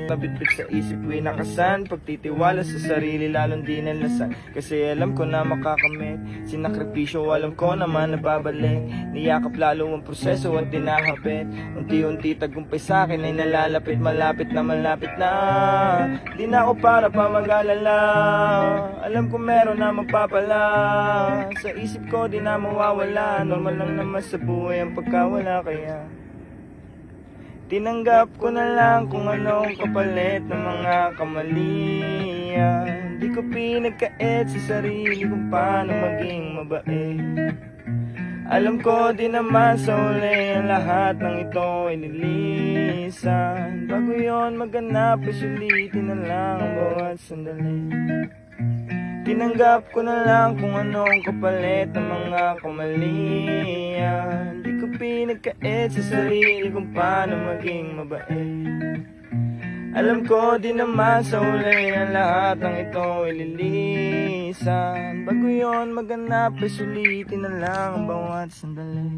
nabitbit sa isip ko'y nakasan. Pagtitiwala sa sarili lalong di nalasan. Kasi alam ko na makakamit, sinakripisyo alam ko naman nababalik. Niyakap lalo ang proseso at tinahapit. Unti-unti tagumpay sa'kin ay nalalapit. Malapit na di na ako para pa mag-alala. Alam ko meron na magpapala. Sa isip ko di na mawawala. Normal lang naman sa buhay ang pagkawala. Kaya tinanggap ko na lang kung anong kapalit ng mga kamalian. Di ko pinagkait sa sarili kung paano maging mabait. Alam ko di naman sa uli ang lahat ng ito ay lilisan. Bago yon maganap ay sulitin na lang ang bawat sandali. Tinanggap ko na lang kung anong kapalit ng mga kamalian. Di ko pinagkait sa sarili kung paano maging mabait. Alam ko di naman sa uli ang lahat ng ito ay lilisan. Bago yon maganap ay sulitin na lang ang bawat sandali.